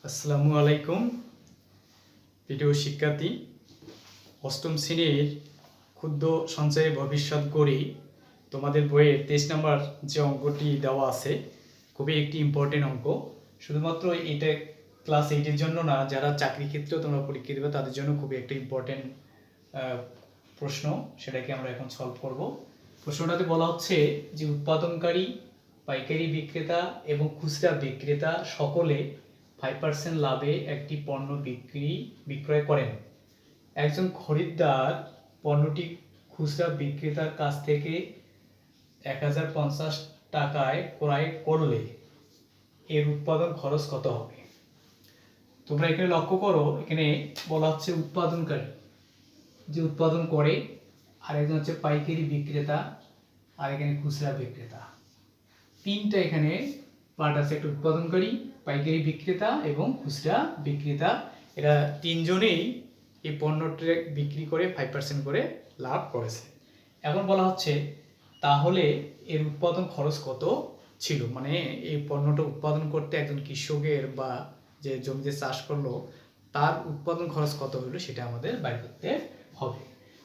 আসসালামু আলাইকুম প্রিয় শিক্ষার্থী। অষ্টম শ্রেণীর ক্ষুদ্র সঞ্চয়ে ভবিষ্যৎ গড়ি তোমাদের বইয়ের 23 নম্বর যে অঙ্কটি দেওয়া আছে খুবই একটি ইম্পর্টেন্ট অঙ্ক। শুধুমাত্র এটা ক্লাস 8-এর জন্য না, যারা চাকরি ক্ষেত্রেও তোমরা পরীক্ষা দেবে তাদের জন্য খুবই একটা ইম্পর্টেন্ট প্রশ্ন। সেটাকে আমরা এখন সলভ করব। প্রশ্নটাতে বলা হচ্ছে যে উৎপাদনকারী, পাইকারি বিক্রেতা এবং খুচরা বিক্রেতা সকলে 5% লাভে একটি পণ্য বিক্রয় করেন। একজন খরিদ্দার পণ্যটি খুচরা বিক্রেতার কাছ থেকে 1050 টাকায় ক্রয় করলে এর উৎপাদন খরচ কত হবে? তোমরা এখানে লক্ষ্য করো, এখানে বলা হচ্ছে উৎপাদনকারী যে উৎপাদন করে, আর একজন হচ্ছে পাইকারি বিক্রেতা, আর এখানে খুচরা বিক্রেতা। তিনটা এখানে পার্ট আছে, একটা উৎপাদনকারী, পাইকারি বিক্রেতা এবং খুচরা বিক্রেতা। এরা তিনজনেই এই পণ্যটি বিক্রি করে 5% করে লাভ করেছে। এখন বলা হচ্ছে তাহলে এর উৎপাদন খরচ কত ছিল, মানে এই পণ্যটা উৎপাদন করতে একজন কৃষকের বা যে জমিতে চাষ করলো তার উৎপাদন খরচ কত হলো সেটা আমাদের বাইর করতে হবে।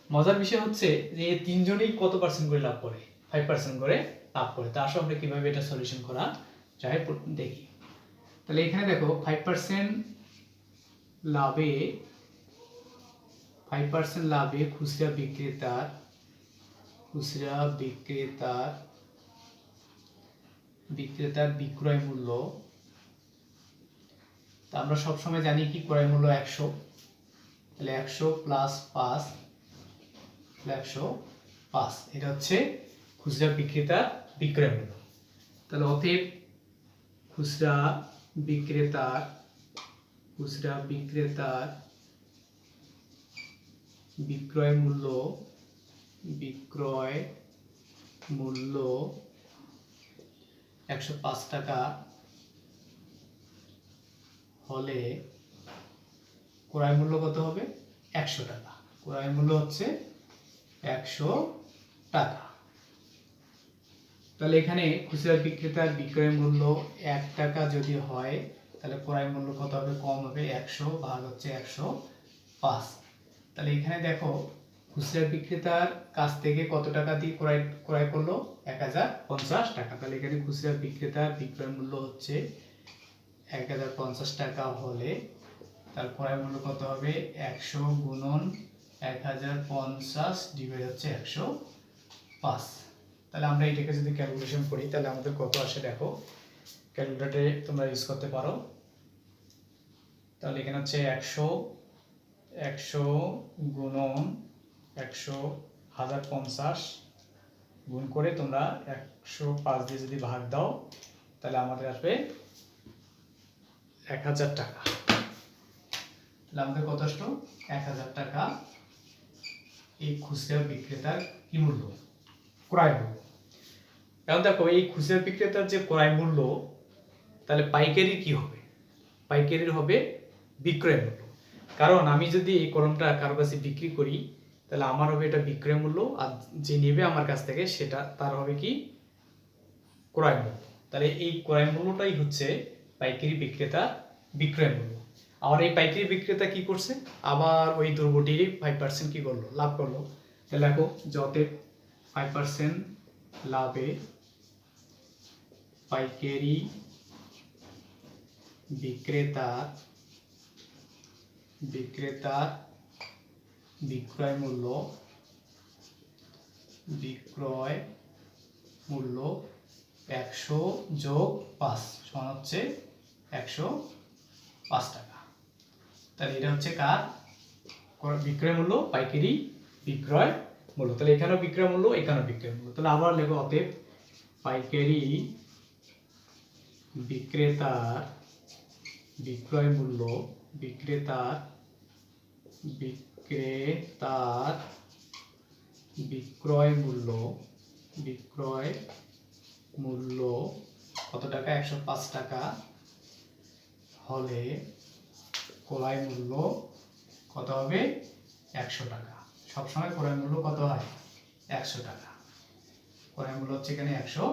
মজার বিষয় হচ্ছে যে এই তিনজনেই কত পার্সেন্ট করে লাভ করে? 5% করে লাভ করে। তা আসলে আমরা কিভাবে এটা সলিউশন করা যায় দেখি। তাহলে এখানে দেখো 5% লাভে 5% লাভে খুচরা বিক্রেতার বিক্রয় মূল্য। তা আমরা সবসময় জানি কি ক্রয় মূল্য 100, তাহলে 100 প্লাস 5 105, এটা হচ্ছে খুচরা বিক্রেতার বিক্রয় মূল্য। তাহলে অতএব খুচরা বিক্রেতার বিক্রয় মূল্য 105 টাকা হলে ক্রয় মূল্য কত হবে? 100 টাকা। ক্রয় মূল্য হচ্ছে 100 টাকা। তাহলে এখানে খুচরা বিক্রেতার বিক্রয় মূল্য 1 টাকা যদি হয় তাহলে ক্রয় মূল্য কত হবে? কম হবে, 100 ভাগ হচ্ছে 105। তাহলে এখানে দেখো খুচরা বিক্রেতার কাছ থেকে কত টাকা দিয়ে ক্রয় করলো? 1050 টাকা। তাহলে এখানে খুচরা বিক্রেতার বিক্রয় মূল্য হচ্ছে 1050 টাকা হলে তার ক্রয় মূল্য কত হবে? 100 গুণন 1050 ডিভাইড হচ্ছে 105। তাহলে আমরা এটাকে যদি ক্যালকুলেশন করি তাহলে আমাদের কত আসে দেখো। ক্যালকুলেটরে তোমরা ইউজ করতে পারো। তাহলে এখানে হচ্ছে 100 গুণন 1050 গুণ করে তোমরা 105 দিয়ে যদি ভাগ দাও তাহলে আমাদের আসবে 1000 টাকা। তাহলে আমাদের কত আসলো? 1000 টাকা এই খুচরা বিক্রেতার কি মূল্য? ক্রয় মূল্য। কারণ দেখো এই খুচরা বিক্রেতার যে ক্রয় মূল্য, তাহলে পাইকারি কি হবে? পাইকারির হবে বিক্রয় মূল্য। কারণ আমি যদি এই কলমটা কারো কাছে বিক্রি করি তাহলে আমার হবে এটা বিক্রয় মূল্য, আর যে নেবে আমার কাছ থেকে সেটা তার হবে কি? ক্রয় মূল্য। তাহলে এই ক্রয় মূল্যটাই হচ্ছে পাইকারি বিক্রেতার বিক্রয় মূল্য। আবার এই পাইকারি বিক্রেতা কি করছে? আবার ওই দ্রব্যটিরই 5% কি করলো? লাভ করলো। তাহলে দেখো যতে 5% লাভে পাইকারি বিক্রেতার বিক্রয় মূল্য 100 যোগ 5 সমান হচ্ছে 105 টাকা। তাহলে এটা হচ্ছে কার বিক্রয় মূল্য? পাইকারি বিক্রয় মূল্য। তাহলে এখানেও বিক্রয় মূল্য, এখানেও বিক্রয় মূল্য। তাহলে আবার লেখো অতএব পাইকারি বিক্রেতার বিক্রয় মূল্য বিক্রয় মূল্য কত টাকা? 105 টাকা হলে ক্রয় মূল্য কত হবে? 100 টাকা। সবসময় ক্রয় মূল্য কত হয়? 100 টাকা। ক্রয় মূল্য হচ্ছে এখানে 100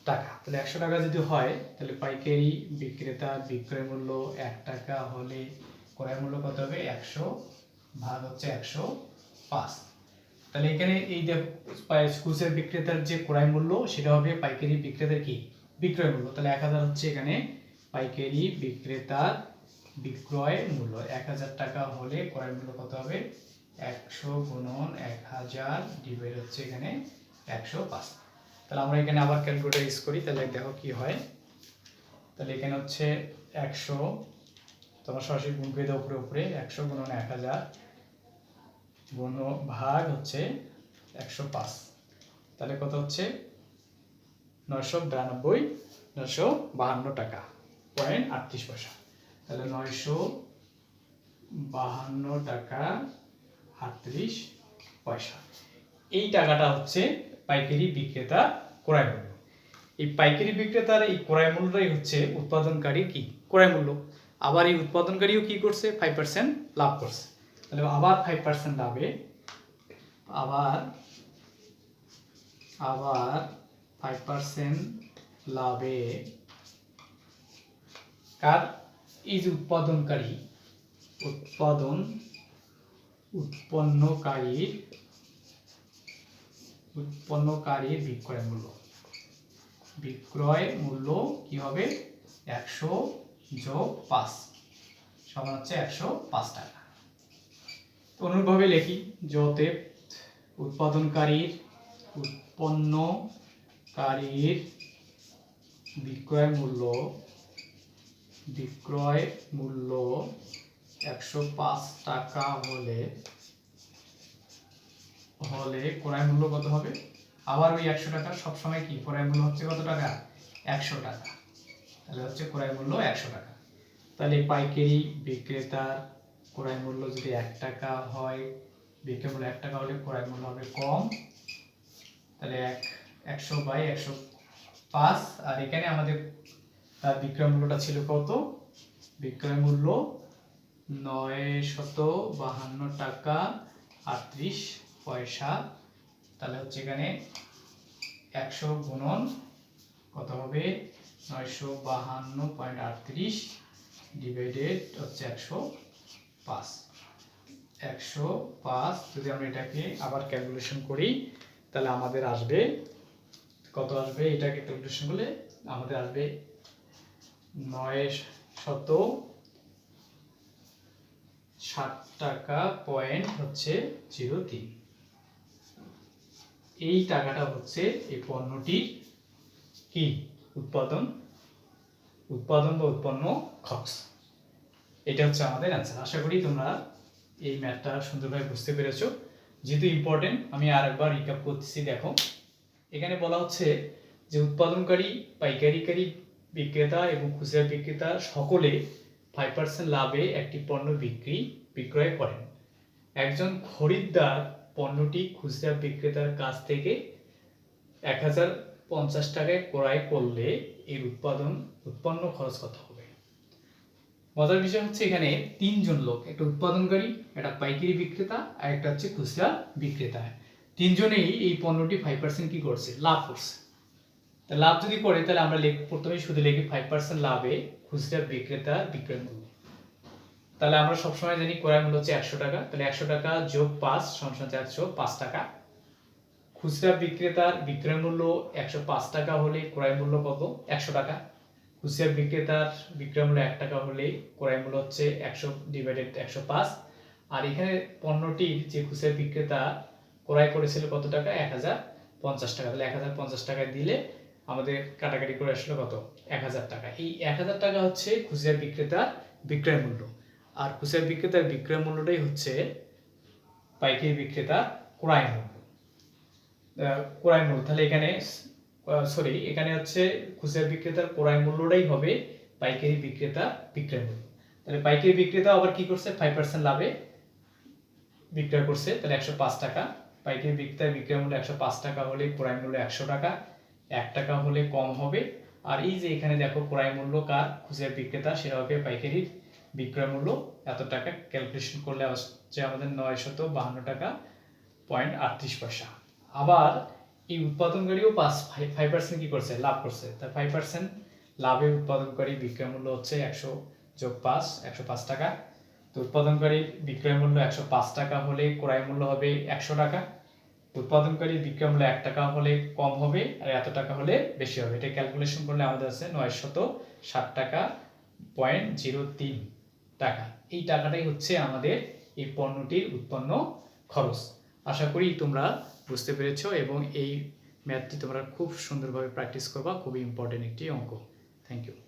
টাকা। তাহলে 100 টাকা যদি হয় তাহলে পাইকারি বিক্রেতার বিক্রয় মূল্য 1 টাকা হলে ক্রয় মূল্য কত হবে? 100 ভাগ হচ্ছে 105। তাহলে এখানে এই খুচরা বিক্রেতার যে ক্রয় মূল্য সেটা হবে পাইকারি বিক্রেতার কি বিক্রয় মূল্য। তাহলে 1000 হচ্ছে এখানে পাইকারি বিক্রেতার বিক্রয় মূল্য। 1000 টাকা হলে ক্রয় মূল্য কত হবে? 100 গুণন 1000 ডিভাইড হচ্ছে এখানে 105। তাহলে আমরা এখানে আবার ক্যালকুলেটর ইউজ করি, তাহলে দেখো কি হয়। তাহলে এখানে হচ্ছে 100, তোমার সরাসরি গুণ করে দাও উপরে উপরে, 100 গুণন 1000 গুণ ভাগ হচ্ছে 105। তাহলে কত হচ্ছে? 952 টাকা পয়েন্ট 38 পয়সা। তাহলে 952 টাকা 38 পয়সা। এই টাকাটা হচ্ছে পাইকারি বিক্রেতা ক্রয় মূল্য। এই পাইকারি বিক্রেতার এই ক্রয় মূল্যটাই হচ্ছে উৎপাদনকারীর কি ক্রয় মূল্য। আবার এই উৎপাদনকারীও কি করছে? 5% লাভ করছে। তাহলে আবার 5% লাভে আবার 5% লাভে কার? এই যে উৎপন্নকারীর বিক্রয় মূল্য কি হবে? 100 যোগ 5 সমান হচ্ছে 105 টাকা। তো অনুরূপভাবে লিখি যে অতএব উৎপাদনকারীর বিক্রয় মূল্য 105 টাকা হলে ক্রয় মূল্য কত হবে? আবার ওই 100 টাকা সবসময় কি ক্রয় মূল্য হচ্ছে কত টাকা? 100 টাকা। তাহলে হচ্ছে ক্রয় মূল্য 100 টাকা। তাহলে পাইকারি বিক্রেতার ক্রয় মূল্য যদি 1 টাকা হয়, বিক্রয় মূল্য 1 টাকা হলে ক্রয় মূল্য হবে কম। তাহলে 100/105। আর এখানে আমাদের তার বিক্রয় মূল্যটা ছিল কত? বিক্রয় মূল্য 952 টাকা 38 পয়সা। তাহলে হচ্ছে এখানে 100 গুণন কত হবে? 952.38 ডিভাইডেড হচ্ছে 105। 105 যদি আমরা এটাকে আবার ক্যালকুলেশন করি তাহলে আমাদের আসবে কত আসবে? এটাকে ক্যালকুলেশন করলে আমাদের আসবে 960 টাকা পয়েন্ট হচ্ছে 03। এই টাকাটা হচ্ছে এই পণ্যটির কি উৎপাদন বা উৎপন্ন খরচ। এটা হচ্ছে আমাদের অ্যান্সার। আশা করি তোমরা এই ম্যাথটা সুন্দরভাবে বুঝতে পেরেছো। যেহেতু ইম্পর্টেন্ট আমি আরেকবার রিক্যাপ করতেছি। দেখো এখানে বলা হচ্ছে যে উৎপাদনকারী, পাইকারিকারী বিক্রেতা এবং খুচরা বিক্রেতা সকলে 5% লাভে একটি পণ্য বিক্রয় করেন। একজন খরিদ্দার পণ্যটি খুচরা বিক্রেতার কাছ থেকে 1050 টাকায় ক্রয় করলে এর উৎপন্ন খরচ কত হবে? মজার বিষয় হচ্ছে এখানে তিনজন লোক, একটা উৎপাদনকারী, একটা পাইকারি বিক্রেতা আর একটা হচ্ছে খুচরা বিক্রেতা। তিনজনেই এই পণ্যটি 5% কি করছে? লাভ করছে। তা লাভ যদি করে তাহলে আমরা প্রথমে শুধু লিখি 5% লাভে খুচরা বিক্রেতার বিক্রয় মূল্য। তাহলে আমরা সবসময় জানি ক্রয় মূল্য হচ্ছে 100 টাকা। তাহলে 100 টাকা যোগ 5 সমান 105 টাকা। খুচরা বিক্রেতার বিক্রয় মূল্য 105 টাকা হলে ক্রয় মূল্য কত? 100 টাকা। খুচরা বিক্রেতার বিক্রয় মূল্য 1 টাকা হলে ক্রয় মূল্য হচ্ছে 100 ডিভাইডেড 105। আর এখানে পণ্যটির যে খুচরা বিক্রেতা ক্রয় করেছিল কত টাকা? 1050 টাকা। তাহলে 1050 টাকা দিলে আমাদের কাটাকাটি করে আসলো কত? 1000 টাকা। এই 1000 টাকা হচ্ছে খুচরা বিক্রেতার বিক্রয় মূল্য। আর খুচরা বিক্রেতার বিক্রয় মূল্যটাই হচ্ছে পাইকারি বিক্রেতার ক্রয় মূল্য। তাহলে এখানে হচ্ছে খুচরা বিক্রেতার ক্রয় মূল্যটাই হবে পাইকারি বিক্রেতার বিক্রয় মূল্য। তাহলে পাইকারি বিক্রেতা আবার কি করছে? 5% লাভে বিক্রয় করছে। তাহলে 105 টাকা। পাইকারি বিক্রেতার বিক্রয় মূল্য 105 টাকা হলে ক্রয় মূল্য 100 টাকা। 1 টাকা হলে কম হবে। আর এই যে এখানে দেখো ক্রয় মূল্য কার? খুচরা বিক্রেতা, সেটা হবে পাইকারির বিক্রয় মূল্য এত টাকা। ক্যালকুলেশন করলে আসছে আমাদের 952 টাকা 38 পয়সা। আবার এই উৎপাদনকারীও 5% কি করছে, লাভ করছে। তার 5% লাভে উৎপাদনকারী বিক্রয় মূল্য হচ্ছে 100 যোগ 5, 105 টাকা। তো উৎপাদনকারী বিক্রয় মূল্য 105 টাকা হলে ক্রয় মূল্য হবে 100 টাকা। উৎপাদনকারী বিক্রয় মূল্য 1 টাকা হলে কম হবে, আর এত টাকা হলে বেশি হবে। এটা ক্যালকুলেশন করলে আমাদের আছে 960 টাকা 0.03 টাকা। এই টাকাটাই হচ্ছে আমাদের এই পণ্যটির উৎপন্ন খরচ। আশা করি তোমরা বুঝতে পেরেছো এবং এই ম্যাথটি তোমরা খুব সুন্দরভাবে প্র্যাকটিস করবা। খুবই ইম্পর্টেন্ট একটি অঙ্ক। Thank you.